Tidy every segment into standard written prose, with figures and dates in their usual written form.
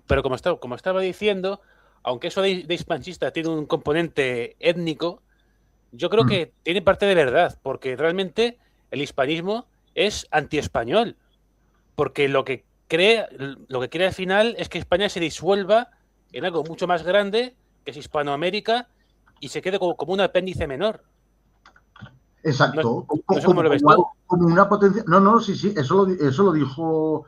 Pero como estaba diciendo, aunque eso de hispanchista tiene un componente étnico, yo creo que tiene parte de verdad, porque realmente el hispanismo es antiespañol, porque lo que quiere al final es que España se disuelva en algo mucho más grande, que es Hispanoamérica, y se quede como un apéndice menor. Exacto, No sé cómo lo ves tú. como una potencia. No, no, sí, eso lo dijo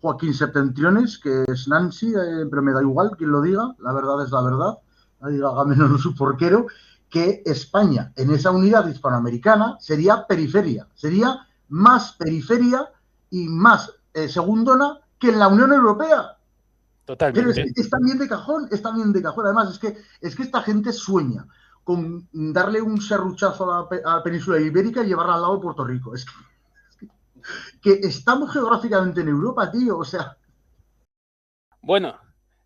Joaquín Septentriones, que es Nancy, pero me da igual quien lo diga, la verdad es la verdad, hágame su porquero, que España en esa unidad hispanoamericana sería periferia, sería más periferia y más segundona que en la Unión Europea. Pero Totalmente. es también de cajón, es también de cajón. Además, es que esta gente sueña con darle un serruchazo a la península ibérica y llevarla al lado de Puerto Rico. Que estamos geográficamente en Europa, tío. O sea, Bueno,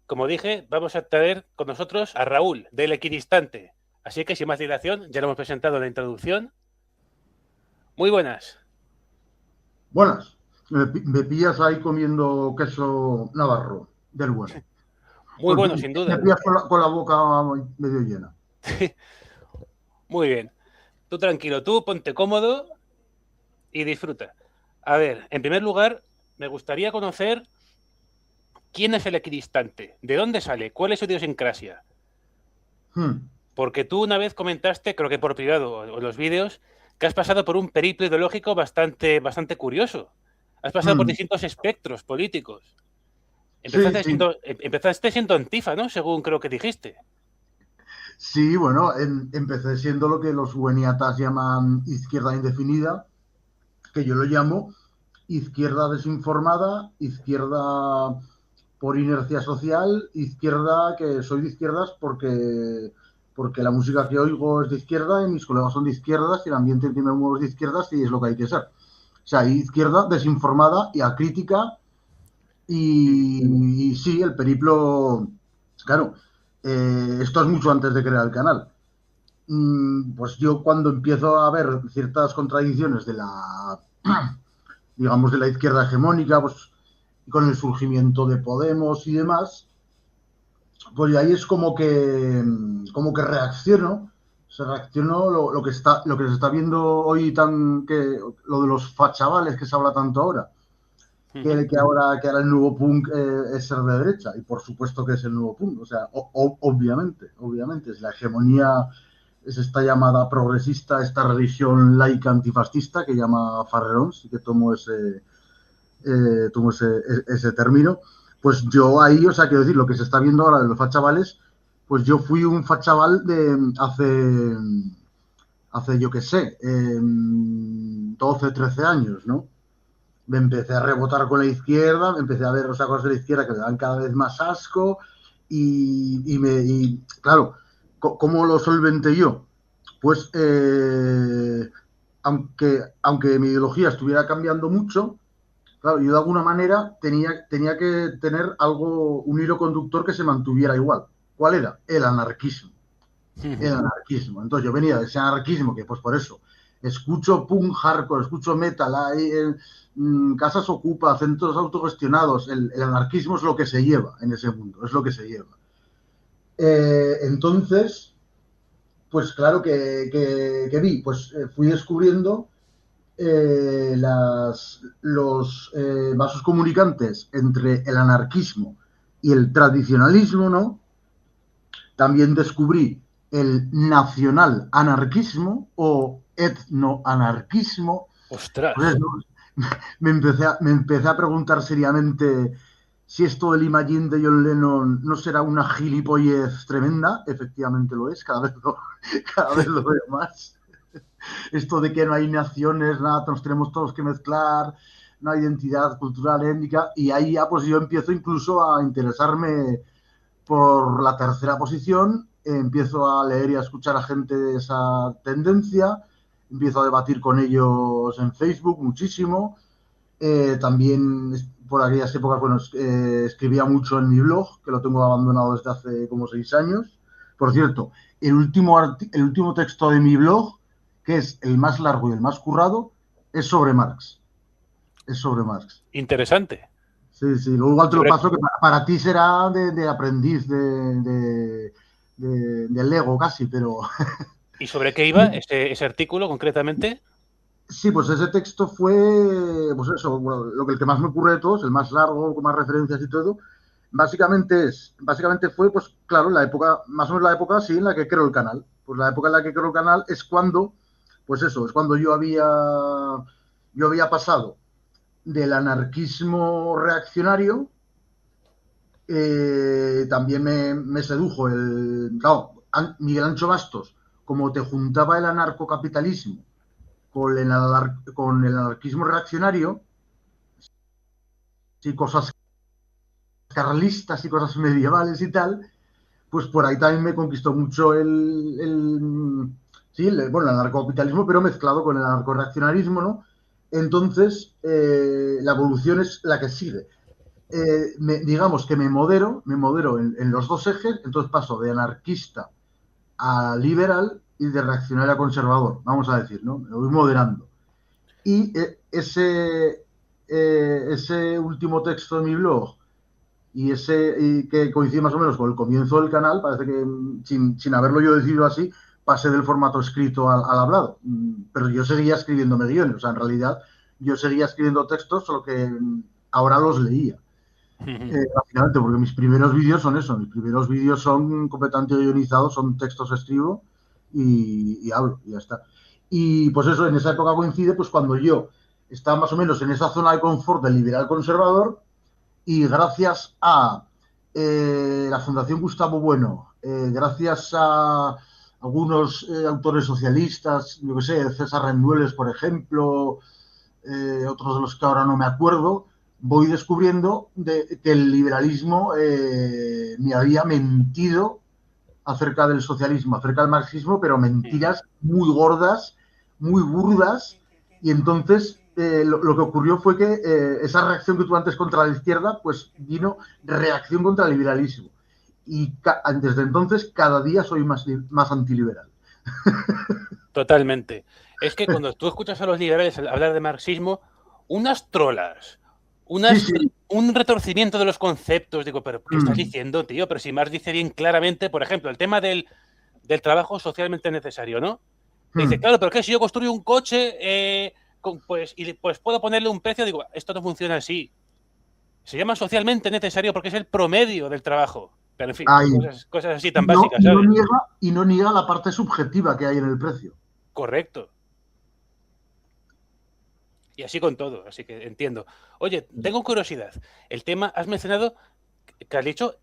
como dije, vamos a traer con nosotros a Raúl, del Equidistante. Así que, sin más dilación, ya lo hemos presentado en la introducción. Muy buenas. buenas. Me pillas ahí comiendo queso navarro, del bueno. Muy Pues bueno, sin me duda. pillas con la boca medio llena. Muy bien. Tú tranquilo, tú ponte cómodo y disfruta. A ver, en primer lugar, me gustaría conocer quién es el Equidistante, de dónde sale, cuál es su idiosincrasia. Porque tú una vez comentaste, creo que por privado o en los vídeos, que has pasado por un periplo ideológico bastante curioso. Has pasado por distintos espectros políticos. Sí, sí. Empezaste siendo antifa, ¿no? Según creo que dijiste. Sí, bueno, empecé siendo lo que los bueniatas llaman izquierda indefinida, que yo lo llamo izquierda desinformada, izquierda por inercia social, izquierda que soy de izquierdas porque la música que oigo es de izquierda y mis colegas son de izquierdas y el ambiente en que me muevo es de izquierdas y es lo que hay que ser. O sea, izquierda desinformada y acrítica y sí, el periplo, claro, esto es mucho antes de crear el canal. Pues yo cuando empiezo a ver ciertas contradicciones de la, digamos, de la izquierda hegemónica, pues con el surgimiento de Podemos y demás, pues ahí es como que reacciono lo que se está viendo hoy lo de los fachavales que se habla tanto ahora, que ahora el nuevo punk es ser de derecha, y por supuesto que es el nuevo punk, o sea, obviamente, es la hegemonía, es esta llamada progresista, esta religión laica antifascista que llama Farrerón, sí que tomo ese término, pues yo ahí, o sea, quiero decir, lo que se está viendo ahora de los fachavales, pues yo fui un fachaval de hace yo qué sé, 12, 13 años, ¿no? Me empecé a rebotar con la izquierda, me empecé a ver los cosas de la izquierda que me dan cada vez más asco y claro, ¿cómo lo solventé yo? Pues aunque mi ideología estuviera cambiando mucho, claro, yo de alguna manera tenía que tener un hilo conductor que se mantuviera igual. ¿Cuál era? El anarquismo. El anarquismo. Entonces yo venía de ese anarquismo que, pues por eso, escucho punk hardcore, escucho metal, hay casas ocupa, centros autogestionados. El anarquismo es lo que se lleva en ese mundo, es lo que se lleva. Entonces, pues claro que vi, pues fui descubriendo los vasos comunicantes entre el anarquismo y el tradicionalismo, ¿no? También descubrí el nacional anarquismo o etnoanarquismo. ¡Ostras! Pues eso, me empecé a preguntar seriamente si esto del Imagine de John Lennon no será una gilipollez tremenda. Efectivamente lo es, cada vez lo veo más. Esto de que no hay naciones, nada, nos tenemos todos que mezclar, no hay identidad cultural, étnica, y ahí ya pues yo empiezo incluso a interesarme por la tercera posición, empiezo a leer y a escuchar a gente de esa tendencia, empiezo a debatir con ellos en Facebook muchísimo, también por aquellas épocas, bueno, escribía mucho en mi blog, que lo tengo abandonado desde hace como 6 años. Por cierto, el último texto de mi blog, que es el más largo y el más currado, es sobre Marx. Es sobre Marx. Interesante. Sí, sí. Luego igual te lo Sobre- paso, que para ti será de aprendiz de Lego casi, pero ¿Y sobre qué iba ese artículo concretamente? sí, pues ese texto fue, pues eso, bueno, el que más me ocurre de todos, el más largo, con más referencias y todo. Básicamente fue, pues claro, la época, más o menos la época, sí, en la que creo el canal. Pues la época en la que creo el canal es cuando, pues eso, es cuando yo había pasado del anarquismo reaccionario. También me sedujo claro, Miguel Ancho Bastos, como te juntaba el anarcocapitalismo con el anarquismo reaccionario y cosas carlistas y cosas medievales y tal, pues por ahí también me conquistó mucho sí, bueno, el anarcocapitalismo, pero mezclado con el anarcorreaccionarismo, ¿no? Entonces, la evolución es la que sigue. Digamos que me modero en los dos ejes, entonces paso de anarquista a liberal y de reaccionario a conservador, vamos a decir, ¿no? Me voy moderando. Y ese último texto de mi blog y que coincide más o menos con el comienzo del canal, parece que sin haberlo yo decidido así, pasé del formato escrito al hablado. Pero yo seguía escribiendo guiones, o sea, en realidad yo seguía escribiendo textos, solo que ahora los leía. Básicamente, porque mis primeros vídeos son eso, mis primeros vídeos son completamente guionizados, son textos que escribo y hablo, y ya está. Y pues eso, en esa época coincide pues cuando yo estaba más o menos en esa zona de confort del liberal conservador y gracias a la Fundación Gustavo Bueno, gracias a algunos autores socialistas, yo que sé, César Rendueles, por ejemplo, otros de los que ahora no me acuerdo, voy descubriendo que el liberalismo me había mentido acerca del socialismo, acerca del marxismo, pero mentiras muy gordas, muy burdas, y entonces lo que ocurrió fue que esa reacción que tuve antes contra la izquierda, pues vino reacción contra el liberalismo. Y desde entonces cada día soy más antiliberal. Totalmente. Es que cuando tú escuchas a los liberales hablar de marxismo, unas trolas, Sí, sí. un retorcimiento de los conceptos, digo, pero ¿qué estás Mm, diciendo, tío? Pero si Marx dice bien claramente, por ejemplo, el tema del trabajo socialmente necesario, ¿no? Te dice, mm. claro, pero ¿qué? Si yo construyo un coche, pues puedo ponerle un precio, digo, esto no funciona así. Se llama socialmente necesario porque es el promedio del trabajo. Pero en fin, Ahí. cosas así Y tan no, básicas, y no ¿sabes? niega, y no niega la parte subjetiva que hay en el precio. Correcto. Y así con todo, así que entiendo. Oye, tengo curiosidad. El tema, has mencionado que has dicho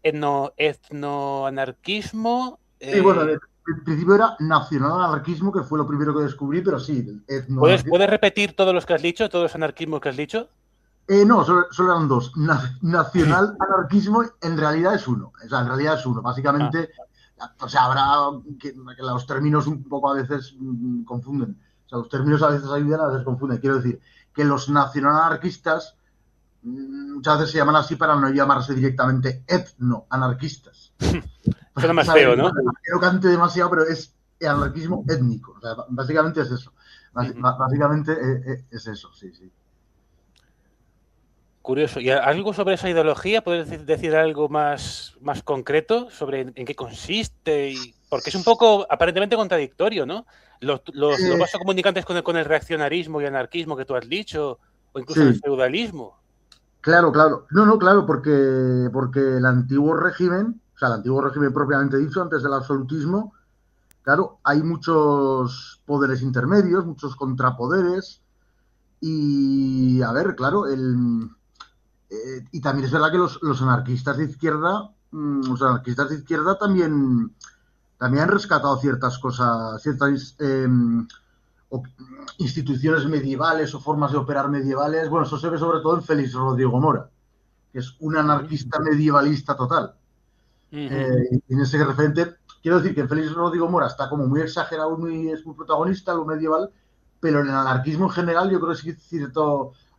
etnoanarquismo. Sí, bueno, en principio era nacional anarquismo, que fue lo primero que descubrí, pero sí, etnoanarquismo. ¿Puedes repetir todos los que has dicho, todos los anarquismos que has dicho? No, solo eran dos. Nacional anarquismo en realidad es uno. O sea, en realidad es uno. Ah, Básicamente, o sea, habrá que los términos un poco a veces confunden. O sea, los términos a veces ayudan, a veces confunden. Quiero decir que los nacional anarquistas muchas veces se llaman así para no llamarse directamente etnoanarquistas. suena más ¿Sabes? feo, ¿no? Quiero cante demasiado, pero es anarquismo étnico. O sea, básicamente es eso. Básicamente es eso, sí, sí. Curioso. ¿Y algo sobre esa ideología? ¿Puedes decir algo más concreto sobre en qué consiste? Porque es un poco aparentemente contradictorio, ¿no? Los Eh, vasos comunicantes con el reaccionarismo y anarquismo que tú has dicho, o incluso el sí, feudalismo. claro, claro. No, no, claro, porque el antiguo régimen, o sea, el antiguo régimen propiamente dicho, antes del absolutismo, claro, hay muchos poderes intermedios, muchos contrapoderes, y a ver, claro, y también es verdad que los anarquistas de izquierda, también han rescatado ciertas cosas, ciertas instituciones medievales o formas de operar medievales. Bueno, eso se ve sobre todo en Félix Rodrigo Mora, que es un Ujú, anarquista medievalista total. ujú. Y en ese referente, quiero decir que en Félix Rodrigo Mora está como muy exagerado, es muy protagonista lo medieval, pero en el anarquismo en general yo creo que sí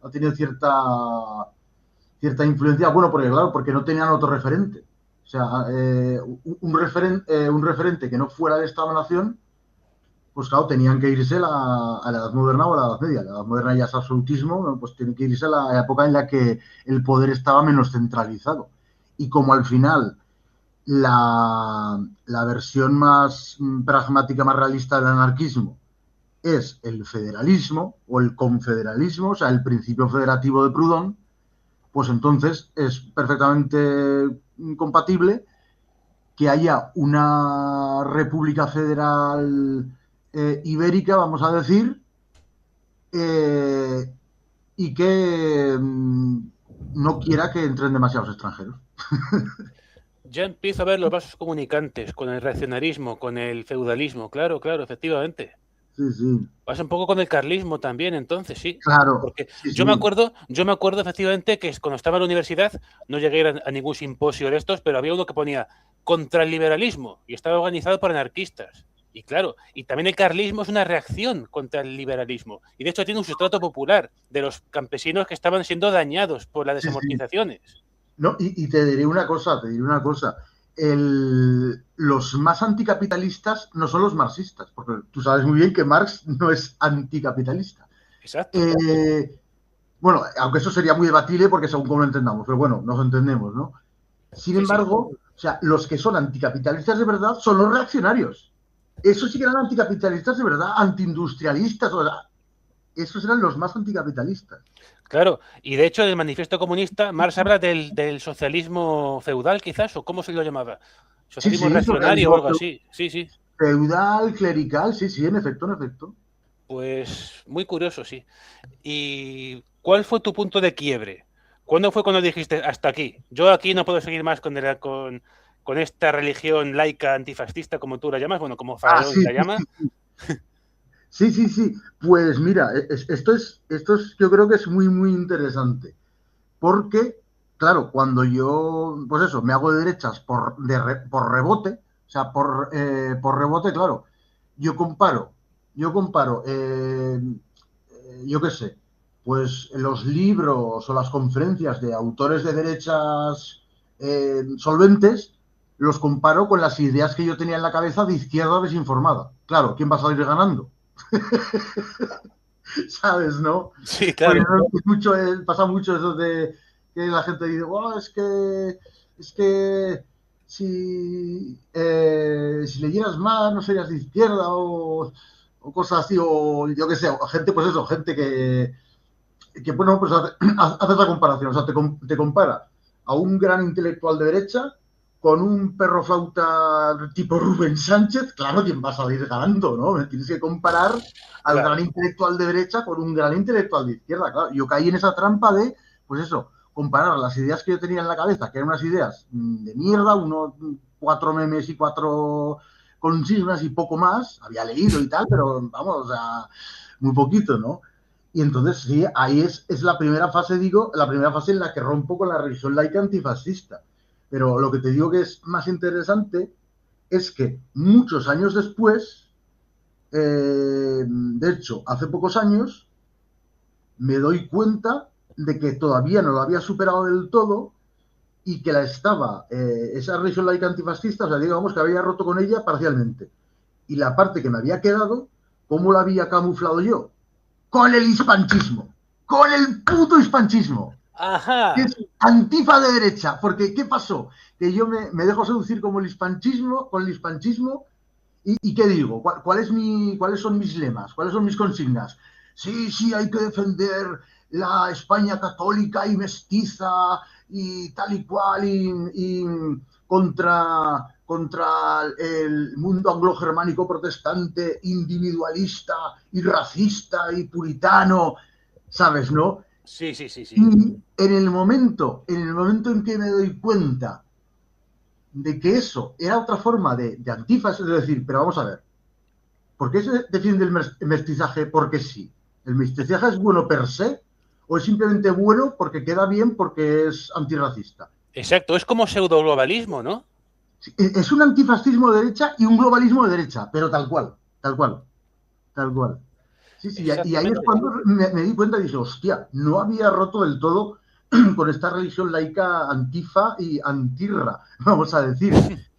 ha tenido cierta influencia, bueno, porque claro, porque no tenían otro referente. O sea, un referente que no fuera de Estado-Nación pues claro, tenían que irse a la Edad Moderna o a la Edad Media. La Edad Moderna ya es absolutismo, ¿no? Pues tienen que irse a la época en la que el poder estaba menos centralizado. Y como al final la versión más pragmática, más realista del anarquismo es el federalismo o el confederalismo, o sea, el principio federativo de Proudhon, pues entonces es perfectamente compatible que haya una república federal ibérica, vamos a decir, eh, y que no quiera que entren demasiados extranjeros. Ya empiezo a ver los vasos comunicantes con el reaccionarismo, con el feudalismo. Claro, claro, efectivamente. Sí, sí. Pasa un poco con el carlismo también, entonces, sí. Claro, Porque sí, yo sí. me acuerdo efectivamente que cuando estaba en la universidad, no llegué a ir a ningún simposio de estos, pero había uno que ponía contra el liberalismo y estaba organizado por anarquistas. Y claro, y también el carlismo es una reacción contra el liberalismo. Y de hecho tiene un sustrato popular de los campesinos que estaban siendo dañados por las Sí, sí. desamortizaciones. No, y te diré una cosa, te diré una cosa. Los más anticapitalistas no son los marxistas, porque tú sabes muy bien que Marx no es anticapitalista. Exacto. Eh, bueno, aunque eso sería muy debatible porque según cómo lo entendamos, pero bueno, nos entendemos, ¿no? Sin Sí, sí. embargo, o sea, los que son anticapitalistas de verdad son los reaccionarios. Esos sí que eran anticapitalistas de verdad, antiindustrialistas, o sea, esos eran los más anticapitalistas. Claro, y de hecho en el manifiesto comunista Marx habla del socialismo feudal quizás, o cómo se lo llamaba, Sí, socialismo sí, reaccionario o socialismo algo así. Sí, sí. feudal, clerical, sí, sí, en efecto, en efecto. Pues muy curioso, sí. ¿Y cuál fue tu punto de quiebre? ¿Cuándo fue cuando dijiste hasta aquí? Yo aquí no puedo seguir más con esta religión laica antifascista, como tú la llamas, bueno, como Ah, Faradón sí, la llama. sí, sí, sí. Pues mira, esto es, yo creo que es muy, muy interesante. Porque, claro, cuando yo, pues eso, me hago de derechas por rebote, o sea, por rebote, claro, yo comparo, yo qué sé, pues los libros o las conferencias de autores de derechas solventes, los comparo con las ideas que yo tenía en la cabeza de izquierda desinformada. Claro, ¿quién va a salir ganando? ¿Sabes, no? Sí, Porque claro. pasa mucho eso de que la gente dice, oh, es que si leyeras más no serías de izquierda o cosas así, o yo qué sé, o gente, pues eso, gente que bueno, pues hace esa comparación, o sea, te compara a un gran intelectual de derecha con un perro flauta tipo Rubén Sánchez, claro, ¿quién va a salir ganando, no? Tienes que comparar al gran Claro. intelectual de derecha con un gran intelectual de izquierda, claro. Yo caí en esa trampa de, pues eso, comparar las ideas que yo tenía en la cabeza, que eran unas ideas de mierda, unos 4 memes y 4 consignas y poco más, había leído y tal, pero vamos, o sea, muy poquito, ¿no? Y entonces, sí, ahí es la primera fase, digo, la primera fase en la que rompo con la religión laica antifascista. Pero lo que te digo que es más interesante es que muchos años después, de hecho, hace pocos años, me doy cuenta de que todavía no lo había superado del todo y que esa religión laica antifascista, o sea, digamos que había roto con ella parcialmente. Y la parte que me había quedado, ¿cómo la había camuflado yo? Con el hispanchismo, con el puto hispanchismo, que Ajá. es antifa de derecha, porque ¿qué pasó? Que yo me dejo seducir como con el hispanchismo, y ¿qué digo? ¿Cuáles son mis lemas? ¿Cuáles son mis consignas? Sí, sí, hay que defender la España católica y mestiza y tal y cual, y contra el mundo anglo-germánico protestante, individualista y racista y puritano, ¿sabes, no? Sí, sí, sí, Y sí. en el momento en que me doy cuenta de que eso era otra forma de antifas, es decir, pero vamos a ver, ¿por qué se defiende el mestizaje? Porque sí. ¿El mestizaje es bueno per se o es simplemente bueno porque queda bien porque es antirracista? Exacto, es como pseudoglobalismo, ¿no? Es un antifascismo de derecha y un globalismo de derecha, pero tal cual, tal cual, tal cual. Sí, sí, y ahí es Exactamente. cuando me di cuenta y dije, hostia, no había roto del todo con esta religión laica antifa y antirra, vamos a decir.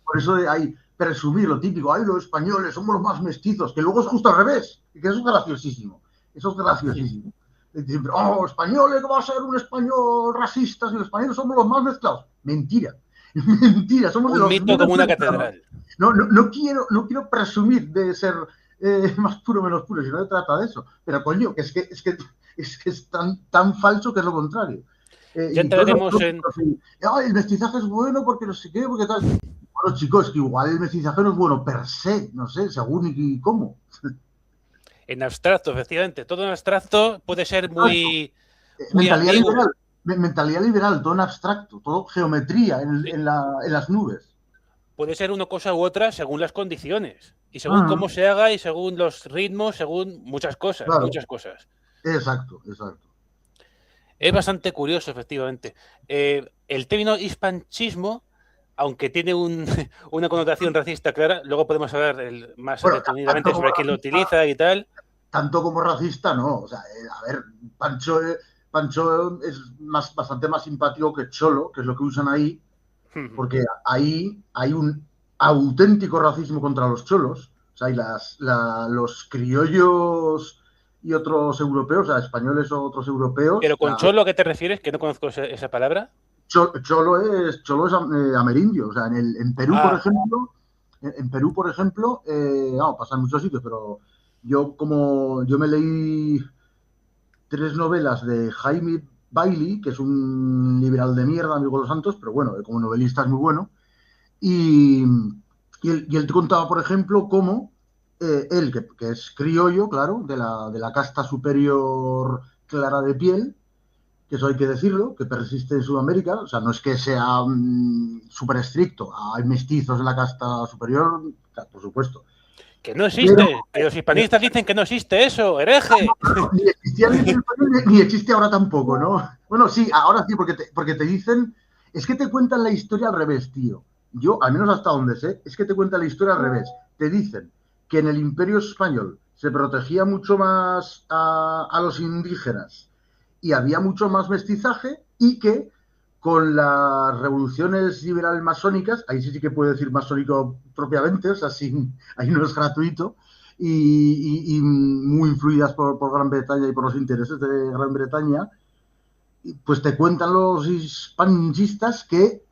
Por eso hay presumir lo típico, ay, los españoles somos los más mestizos, que luego es justo al revés, que eso es graciosísimo. Eso es graciosísimo. Siempre, oh, españoles, ¿cómo va a ser un español racista si los españoles somos los más mezclados? Mentira. Mentira, somos un de los mito como una mezclados. catedral. No quiero presumir de ser más puro o menos puro, si no se trata de eso. Pero coño, es que es tan falso que es lo contrario. Ya entraremos en... El mestizaje es bueno porque no sé qué, porque tal. Bueno, chicos, que igual el mestizaje no es bueno per se, no sé, según y cómo. En abstracto, efectivamente. Todo en abstracto puede ser muy mentalidad ambiguo. liberal. Mentalidad liberal, todo en abstracto, todo geometría en las nubes. Puede ser una cosa u otra según las condiciones y según cómo se haga y según los ritmos, según muchas cosas, claro. muchas cosas. Exacto. Es bastante curioso, efectivamente. El término hispanchismo, aunque tiene una connotación racista clara, luego podemos hablar más detenidamente sobre quién lo utiliza y tal. Tanto como racista, no. O sea, a ver, Pancho es bastante más simpático que Cholo, que es lo que usan ahí, porque ahí hay un auténtico racismo contra los cholos. O sea, hay los criollos y otros europeos, o sea, españoles o otros europeos. Pero con Cholo, ¿a qué te refieres? Que no conozco esa palabra. Cholo es amerindio. O sea, en Perú, por ejemplo, no, pasa en muchos sitios, pero yo me leí 3 novelas de Jaime Bailey, que es un liberal de mierda, amigo de los santos, pero bueno, como novelista es muy bueno. Y él te contaba, por ejemplo, cómo él, que es criollo, claro, de la casta superior clara de piel, que eso hay que decirlo, que persiste en Sudamérica, o sea, no es que sea súper estricto, hay mestizos en la casta superior, por supuesto. Que no existe, que los hispanistas dicen que no existe eso, hereje. Ni existía ni existe ahora tampoco, ¿no? Bueno, sí, ahora sí, porque te dicen, es que te cuentan la historia al revés, tío. Yo, al menos hasta donde sé, es que te cuentan la historia al revés. Te dicen que en el Imperio Español se protegía mucho más a los indígenas y había mucho más mestizaje y que con las revoluciones liberales masónicas, ahí sí que puedo decir masónico propiamente, o sea, ahí no es gratuito, y muy influidas por Gran Bretaña y por los intereses de Gran Bretaña, pues te cuentan los hispanistas que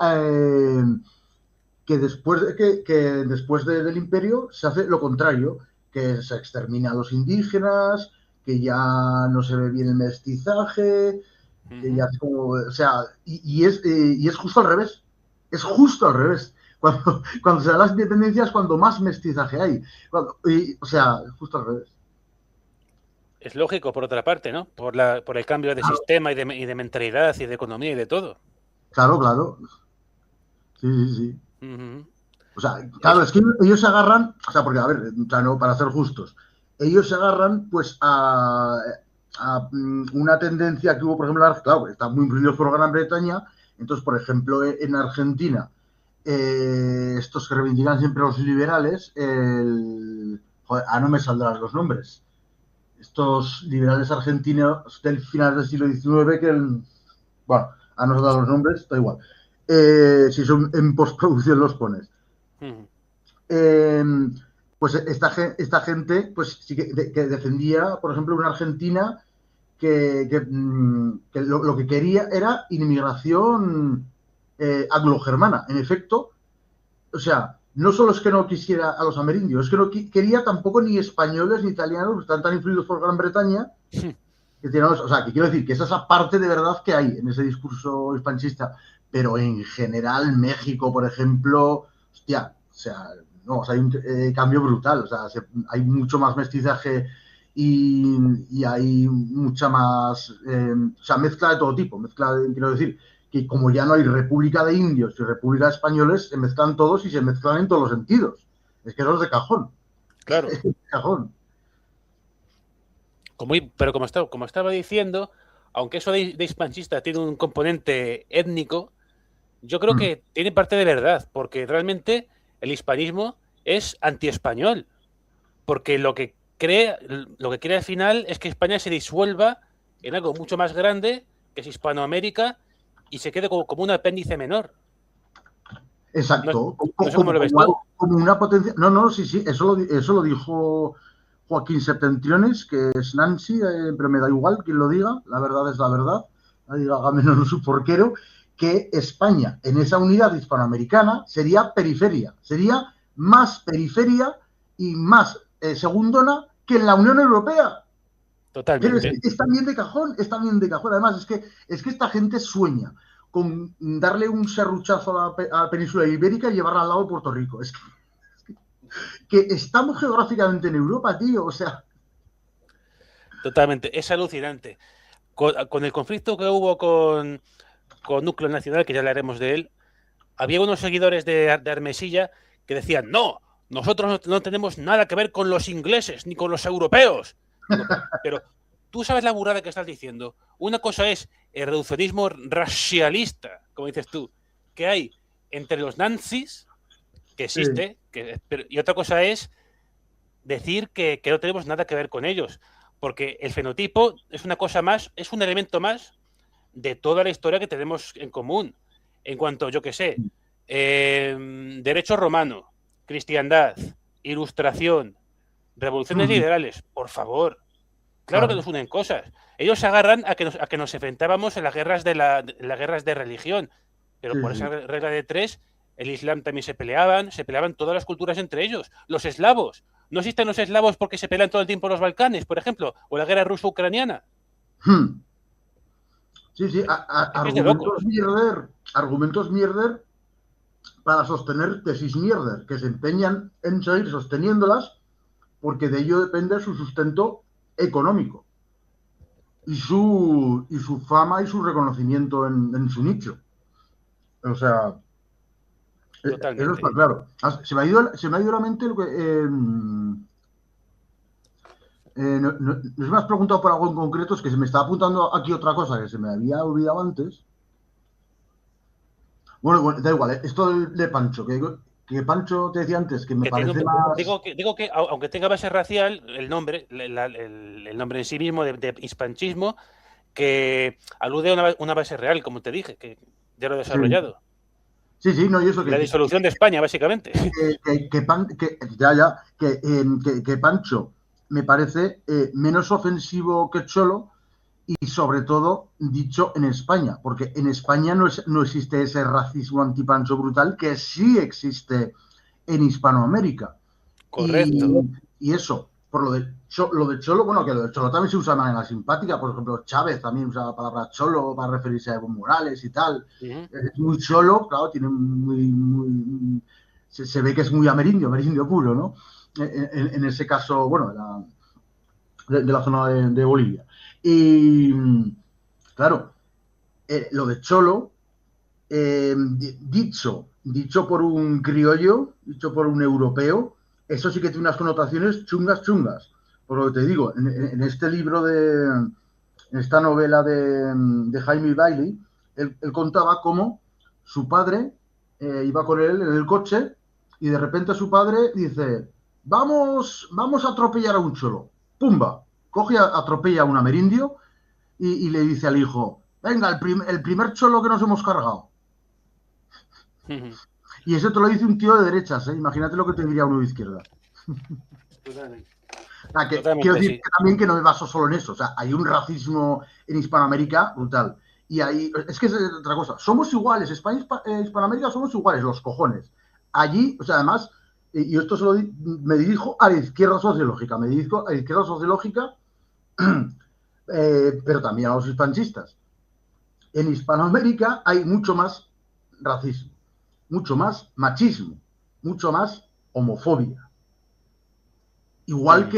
después del imperio se hace lo contrario, que se extermina a los indígenas, que ya no se ve bien el mestizaje, que ya es como, o sea, y es justo al revés. Es justo al revés. Cuando se dan las independencias, cuando más mestizaje hay. O sea, justo al revés. Es lógico, por otra parte, ¿no? Por el cambio de sistema y de mentalidad y de economía y de todo. Claro. Sí. O sea, claro, es que ellos se agarran, o sea, porque, a ver, o sea, no, para ser justos, ellos se agarran, pues, a una tendencia que hubo, por ejemplo, claro, están muy influidos por Gran Bretaña. Entonces, por ejemplo, en Argentina, estos que reivindican siempre los liberales, no me saldrán los nombres. Estos liberales argentinos del final del siglo XIX, bueno, no nos dan los nombres, da igual. Si son en postproducción los pones. Pues esta gente, pues sí que defendía, por ejemplo, una Argentina que lo que quería era inmigración anglo-germana. En efecto, o sea, no solo es que no quisiera a los amerindios, es que no quería tampoco ni españoles ni italianos, que están tan influidos por Gran Bretaña. O sea, que quiero decir que esa es la parte de verdad que hay en ese discurso hispanista. Pero en general, México, por ejemplo, hostia, o sea, hay un cambio brutal. O sea, hay mucho más mestizaje y hay mucha más, o sea, mezcla de todo tipo. Quiero decir, que como ya no hay República de Indios y República de Españoles, se mezclan todos y se mezclan en todos los sentidos. Es que eso es de cajón. Claro. Es de cajón. Pero como estaba diciendo, aunque eso de hispanchista tiene un componente étnico, yo creo que tiene parte de verdad, porque realmente el hispanismo es antiespañol, porque lo que quiere al final es que España se disuelva en algo mucho más grande, que es Hispanoamérica, y se quede como un apéndice menor. Exacto. No sé cómo lo ves tú. Como una potencia. No, no, sí, sí, eso lo dijo Joaquín Septentriones, que es Nancy, pero me da igual quien lo diga, la verdad es la verdad. Hágame no su porquero, que España en esa unidad hispanoamericana sería periferia, sería más periferia y más segundona que en la Unión Europea. Pero Totalmente. es también de cajón, es también de cajón. Además, es que esta gente sueña con darle un serruchazo a la península ibérica y llevarla al lado de Puerto Rico. Es que estamos geográficamente en Europa, tío. O sea. Totalmente. Es alucinante. Con el conflicto que hubo con Núcleo Nacional, que ya hablaremos de él, había unos seguidores de Hermesilla que decían, no, nosotros no tenemos nada que ver con los ingleses ni con los europeos. Digo, pero tú sabes la burrada que estás diciendo. Una cosa es el reduccionismo racialista, como dices tú, que hay entre los nazis, que existe, y otra cosa es decir que no tenemos nada que ver con ellos, porque el fenotipo es una cosa más, es un elemento más de toda la historia que tenemos en común. En cuanto, yo qué sé, derecho romano, cristiandad, ilustración, revoluciones liberales, por favor. Claro que nos unen cosas. Ellos se agarran a que nos enfrentábamos en las guerras las guerras de religión, pero por esa regla de tres, el Islam también se peleaban todas las culturas entre ellos. Los eslavos. No existen los eslavos porque se pelean todo el tiempo en los Balcanes, por ejemplo, o la guerra ruso-ucraniana. Sí, sí, Es de locos. Argumentos mierder para sostener tesis mierder, que se empeñan en seguir sosteniéndolas porque de ello depende su sustento económico y su fama y su reconocimiento en su nicho. O sea, totalmente. Eso está claro. Se me ha ido la mente lo que... no me has preguntado por algo en concreto, es que se me está apuntando aquí otra cosa que se me había olvidado antes. Bueno, da igual, esto de Pancho, que Pancho te decía antes que me parece más... Digo que aunque tenga base racial, el nombre en sí mismo de hispanchismo, que alude a una base real, como te dije, que ya lo he desarrollado. Sí, sí, no, y eso la disolución de España, básicamente. Que Pancho me parece menos ofensivo que Cholo y sobre todo dicho en España, porque en España no existe ese racismo antipancho brutal que sí existe en Hispanoamérica. Correcto. Y eso, por lo de Cholo, bueno, que lo de Cholo también se usa de manera simpática, por ejemplo, Chávez también usa la palabra Cholo para referirse a Evo Morales y tal. Es muy Cholo, claro, tiene muy se ve que es muy amerindio puro, ¿no? En ese caso, bueno, de la zona de Bolivia. Y claro, lo de Cholo, dicho por un criollo, dicho por un europeo, eso sí que tiene unas connotaciones chungas. Por lo que te digo, en este libro en esta novela de Jaime Bailey, él contaba cómo su padre iba con él en el coche y de repente su padre dice, vamos a atropellar a un cholo. ¡Pumba! Coge, atropella a un amerindio y le dice al hijo, venga, el primer cholo que nos hemos cargado. Y eso te lo dice un tío de derechas, ¿eh? Imagínate lo que te diría uno de izquierda. Quiero decir que también que no me baso solo en eso. O sea, hay un racismo en Hispanoamérica brutal. Y ahí, es que es otra cosa. Somos iguales, España y Hispanoamérica somos iguales, los cojones. Allí, o sea, además, y esto me dirijo a la izquierda sociológica, pero también a los hispanchistas. En Hispanoamérica hay mucho más racismo, mucho más machismo, mucho más homofobia. Igual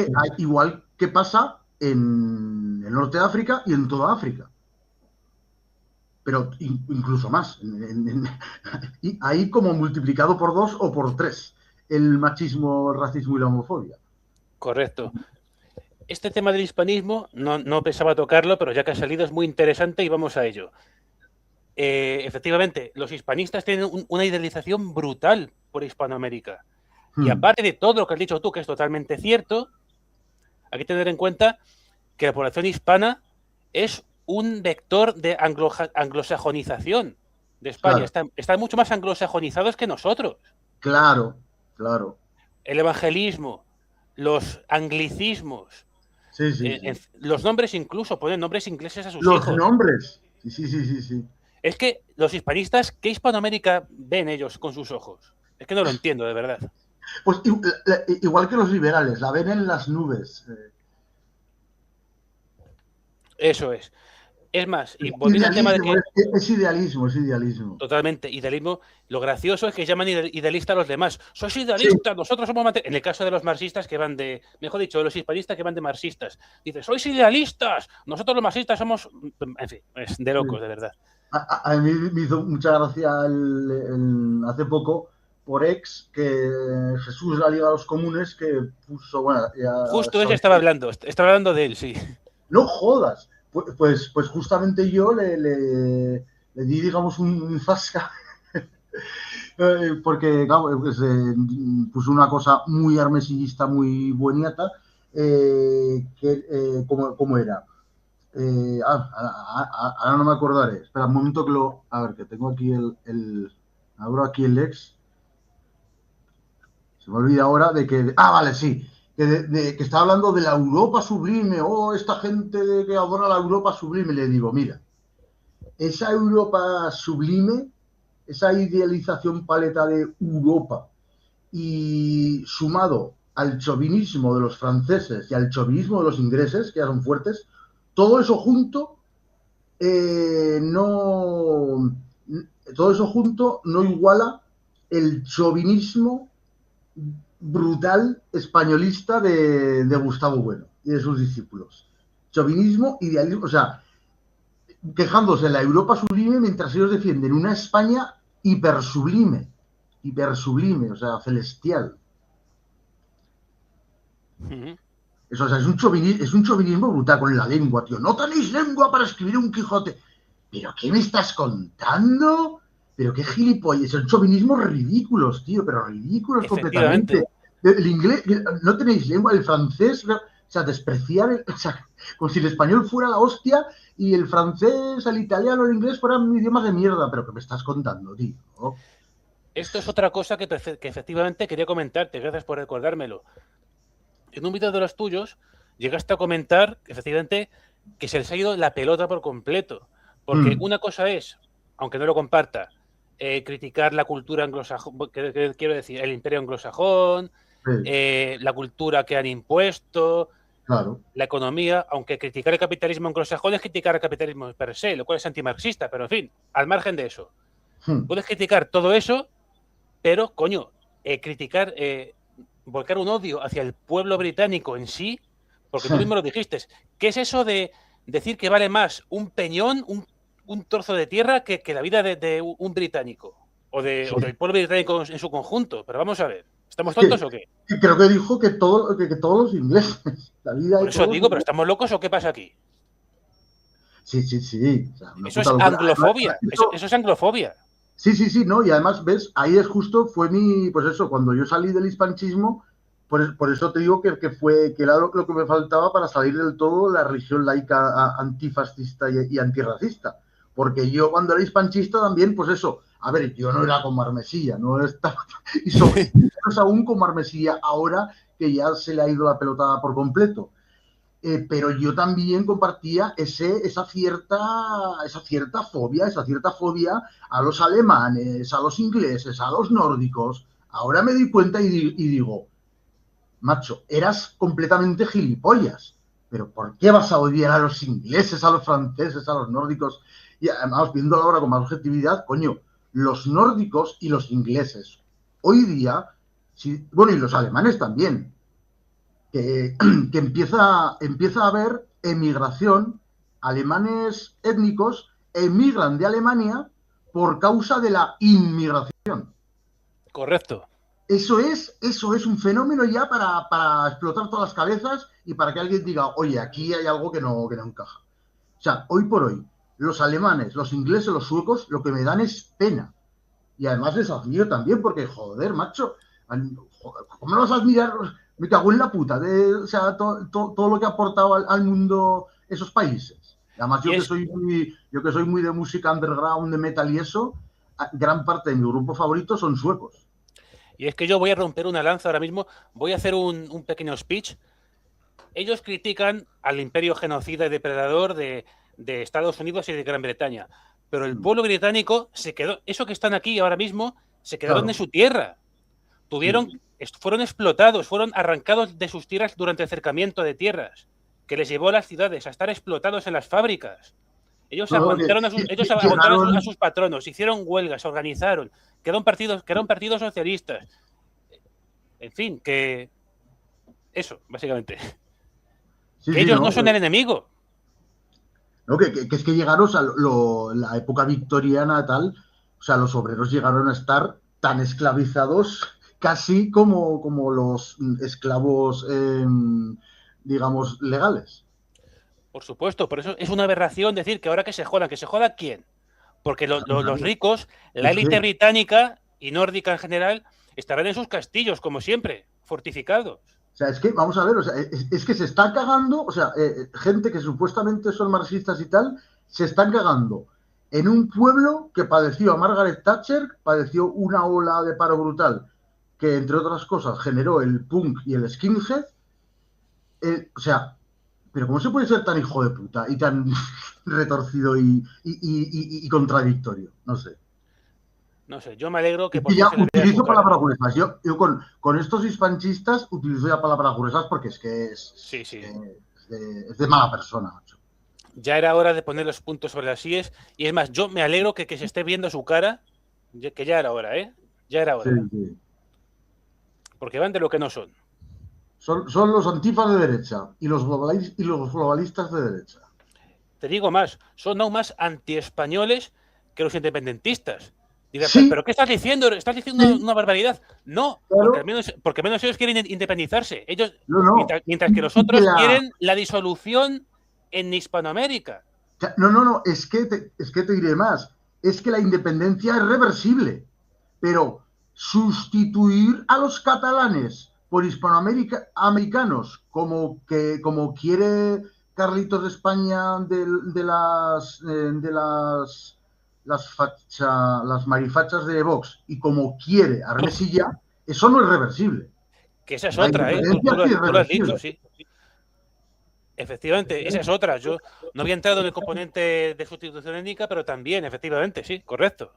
que pasa en el norte de África y en toda África. Pero incluso más. Y ahí como multiplicado por 2 o por 3 el machismo, el racismo y la homofobia. Correcto. Este tema del hispanismo no pensaba tocarlo, pero ya que ha salido es muy interesante y vamos a ello. Efectivamente, los hispanistas tienen una idealización brutal por Hispanoamérica. Y aparte de todo lo que has dicho tú, que es totalmente cierto, hay que tener en cuenta que la población hispana es un vector de anglosajonización de España claro, están mucho más anglosajonizados que nosotros. claro, claro. El evangelismo, los anglicismos, Sí, sí, sí. los nombres incluso, ponen nombres ingleses a sus Los hijos. nombres. Sí, sí, sí, sí, sí. Es que los hispanistas, ¿qué Hispanoamérica ven ellos con sus ojos? Es que no lo entiendo, de verdad. Pues igual que los liberales, la ven en las nubes. Eso es. Es más, y Es volviendo al tema de idealismo, que es idealismo, es idealismo. totalmente idealismo, lo gracioso es que llaman idealista a los demás. Sois Sí, idealistas, nosotros somos... En el caso de los marxistas que van de... Mejor dicho, de los hispanistas que van de marxistas. Dice, sois idealistas, nosotros los marxistas somos... En fin, es de locos, de verdad. a mí me hizo mucha gracia hace poco por ex que Jesús la Liga de los Comunes que puso, bueno, ya Justo ese sabéis, estaba hablando de él, sí. no jodas. Pues justamente yo le di, digamos, un zasca, porque, claro, pues, puso una cosa muy armesillista, muy bueniata, ¿cómo era? Ahora no me acordaré. Espera un momento que lo... A ver, que tengo aquí abro aquí el ex. Se me olvida ahora de que... vale, sí. Que está hablando de la Europa sublime. Oh, esta gente que adora la Europa sublime. Le digo, mira, esa Europa sublime, esa idealización paleta de Europa y sumado al chauvinismo de los franceses y al chauvinismo de los ingleses, que ya son fuertes, todo eso junto no... Todo eso junto no iguala el chauvinismo brutal españolista de Gustavo Bueno y de sus discípulos. Chauvinismo, idealismo, o sea, quejándose de la Europa sublime mientras ellos defienden una España hipersublime, o sea, celestial. Eso, o sea, es un chauvinismo brutal con la lengua, tío. No tenéis lengua para escribir un Quijote. ¿Pero qué me estás contando? Pero qué gilipollas, son chauvinismos ridículos, tío, pero ridículos completamente. El inglés, no tenéis lengua, el francés, o sea, despreciar, o sea, como si el español fuera la hostia y el francés, el italiano, el inglés fueran idiomas de mierda. Pero ¿qué me estás contando, tío? Esto es otra cosa que efectivamente quería comentarte, gracias por recordármelo. En un vídeo de los tuyos llegaste a comentar, efectivamente, que se les ha ido la pelota por completo. Porque una cosa es, aunque no lo comparta, criticar la cultura anglosajón, quiero decir, el imperio anglosajón, la cultura que han impuesto, claro, la economía, aunque criticar el capitalismo anglosajón es criticar el capitalismo per se, lo cual es antimarxista, pero en fin, al margen de eso. Puedes criticar todo eso, pero, coño, criticar, volcar un odio hacia el pueblo británico en sí, porque tú mismo lo dijiste. ¿Qué es eso de decir que vale más un peñón, un trozo de tierra, que la vida de un británico? O del pueblo británico en su conjunto. Pero vamos a ver, ¿estamos tontos o qué? Creo que dijo que todos los ingleses. La vida Por eso digo, ¿pero estamos locos o qué pasa aquí? Sí, sí, sí. O sea, eso es anglofobia. Eso es anglofobia. Sí, sí, sí, ¿no? Y además, ves, ahí es justo, fue pues eso, cuando yo salí del hispanchismo, por eso te digo que era lo que me faltaba para salir del todo la religión laica antifascista y antirracista. Porque yo cuando era hispanchista también, pues eso, a ver, yo no era como Armesilla, no estaba, y sobre menos aún como Armesilla ahora que ya se le ha ido la pelota por completo. Pero yo también compartía esa cierta fobia a los alemanes, a los ingleses, a los nórdicos. Ahora me doy cuenta y digo, macho, eras completamente gilipollas. Pero ¿por qué vas a odiar a los ingleses, a los franceses, a los nórdicos? Y además, viéndolo ahora con más objetividad, coño, los nórdicos y los ingleses, hoy día, sí, bueno, y los alemanes también, que empieza a haber emigración, alemanes étnicos emigran de Alemania por causa de la inmigración. Correcto. Eso es un fenómeno ya para explotar todas las cabezas y para que alguien diga, oye, aquí hay algo que no encaja. O sea, hoy por hoy, los alemanes, los ingleses, los suecos, lo que me dan es pena. Y además les admiro también porque, joder, macho, ¿cómo no vas a admirar? Me cago en la puta, o sea, todo lo que ha aportado al mundo esos países. Además, yo que soy muy de música underground, de metal y eso, gran parte de mi grupo favorito son suecos. Y es que yo voy a romper una lanza ahora mismo, voy a hacer un pequeño speech. Ellos critican al imperio genocida y depredador de Estados Unidos y de Gran Bretaña, pero el pueblo británico se quedó, eso que están aquí ahora mismo, se quedaron en su tierra. Fueron explotados, fueron arrancados de sus tierras durante el cercamiento de tierras, que les llevó a las ciudades a estar explotados en las fábricas. Ellos aguantaron a sus patronos, hicieron huelgas, se organizaron, quedaron partidos socialistas. En fin, que eso, básicamente. Que ellos no son el enemigo. No, que es que llegaron, o sea, la época victoriana tal, o sea, los obreros llegaron a estar tan esclavizados casi como los esclavos, digamos, legales. Por supuesto, por eso es una aberración decir que ahora que se joda ¿quién? Porque los ricos, la élite británica y nórdica en general, estarán en sus castillos, como siempre, fortificados. O sea, es que, vamos a ver, o sea, es que se está cagando, o sea, gente que supuestamente son marxistas y tal, se están cagando en un pueblo que padeció a Margaret Thatcher, padeció una ola de paro brutal, que entre otras cosas generó el punk y el skinhead. O sea, pero ¿cómo se puede ser tan hijo de puta y tan retorcido y contradictorio? No sé. No sé, yo me alegro que por ya utilizo palabras gruesas. Yo con estos hispanchistas utilizo ya palabras gruesas porque es que es de mala persona, macho. Ya era hora de poner los puntos sobre las IES y es más, yo me alegro que se esté viendo su cara, que ya era hora, ¿eh? Ya era hora. Sí. Porque van de lo que no son. Son los antifas de derecha y los globalistas de derecha. Te digo más, son aún más antiespañoles que los independentistas. Dirás, sí. ¿pero qué estás diciendo? ¿Estás diciendo una barbaridad? No, claro. porque al menos ellos quieren independizarse. Ellos, no. Mientras que los otros quieren la disolución en Hispanoamérica. No, es que te diré más. Es que la independencia es reversible, pero sustituir a los catalanes por hispanoamericanos, como quiere Carlitos de España de las marifachas de Vox y como quiere Armesilla, eso no es reversible. Que esa es otra, tú lo has dicho, sí. Efectivamente, esa es otra. Yo no había entrado en el componente de sustitución étnica, pero también, efectivamente, sí, correcto.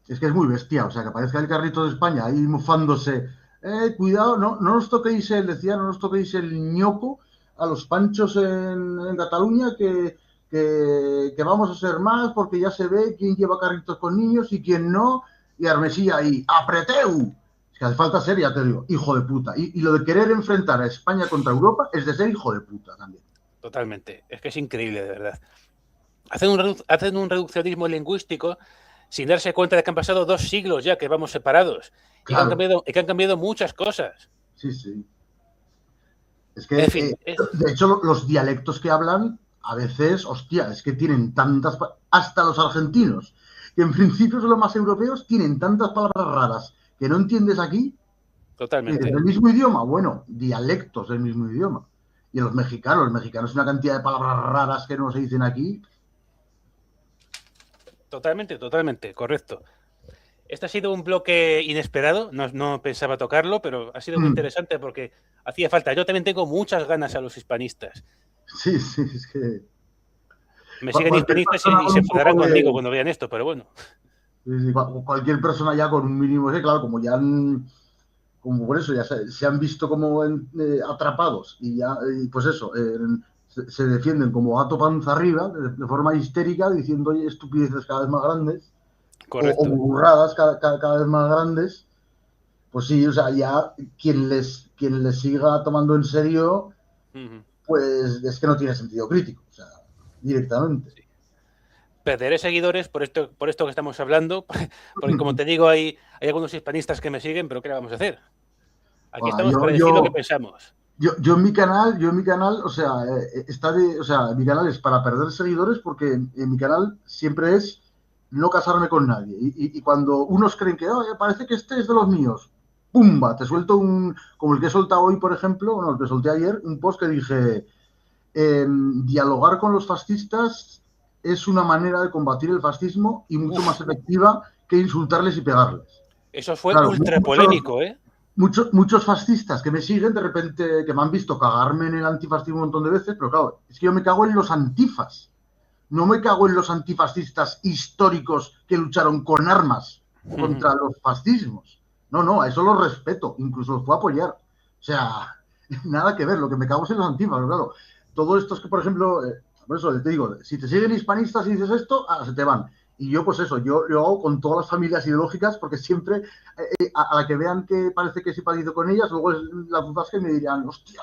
Es que es muy bestia, o sea, que aparezca el Carrito de España ahí mofándose. Cuidado, no nos toquéis no nos toquéis el ñoco a los panchos en Cataluña, que vamos a ser más porque ya se ve quién lleva carritos con niños y quién no, y Armesilla ahí, ¡apreteu! Es que hace falta ser, ya te digo, hijo de puta. Y lo de querer enfrentar a España contra Europa es de ser hijo de puta también. Totalmente, es que es increíble, de verdad. Hacen un reduccionismo lingüístico sin darse cuenta de que han pasado 2 siglos ya que vamos separados, claro. y que han cambiado muchas cosas. Sí. Es que, en fin, de hecho, los dialectos que hablan, a veces, hostia, es que tienen tantas... Hasta los argentinos, que en principio son los más europeos, tienen tantas palabras raras que no entiendes aquí. Totalmente. ¿Es el mismo idioma? Bueno, dialectos del mismo idioma. Y los mexicanos una cantidad de palabras raras que no se dicen aquí. Totalmente, correcto. Este ha sido un bloque inesperado, no pensaba tocarlo, pero ha sido muy interesante porque hacía falta. Yo también tengo muchas ganas a los hispanistas. Sí, es que... Me siguen hispanistas y se enfadarán conmigo cuando vean esto, pero bueno. Sí, cualquier persona ya con un mínimo, claro, como ya como por eso ya se han visto como atrapados y pues eso, se defienden como gato panza arriba, de forma histérica, diciendo estupideces cada vez más grandes. Correcto. O burradas cada vez más grandes. Pues sí, o sea, ya quien les siga tomando en serio, pues es que no tiene sentido crítico, o sea, directamente. Sí. Perderé seguidores por esto que estamos hablando, porque como te digo, hay algunos hispanistas que me siguen, pero ¿qué le vamos a hacer? Aquí estamos para decir lo que pensamos. Yo en mi canal, o sea, mi canal es para perder seguidores porque en mi canal siempre es no casarme con nadie. Y cuando unos creen que parece que este es de los míos, ¡pumba! Te suelto como el que he soltado hoy, por ejemplo, el que solté ayer, un post que dije, dialogar con los fascistas es una manera de combatir el fascismo y mucho más efectiva que insultarles y pegarles. Eso fue Claro, ultra polémico, ¿eh? Muchos fascistas que me siguen, de repente, que me han visto cagarme en el antifascismo un montón de veces, pero claro, es que yo me cago en los antifas. No me cago en los antifascistas históricos que lucharon con armas contra los fascismos. No, a eso los respeto, incluso los puedo apoyar. O sea, nada que ver, lo que me cago es en los antifas, claro. Todo esto es que, por ejemplo, por eso te digo, si te siguen hispanistas y dices esto, se te van. Y yo, pues eso, yo lo hago con todas las familias ideológicas, porque siempre, a la que vean que parece que he simpatizo con ellas, luego las dudas que me dirían, hostia,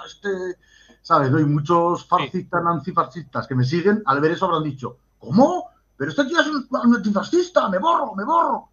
¿sabes? ¿No? Hay muchos fascistas, antifascistas que me siguen, al ver eso habrán dicho, ¿cómo? Pero este tío es un antifascista, me borro.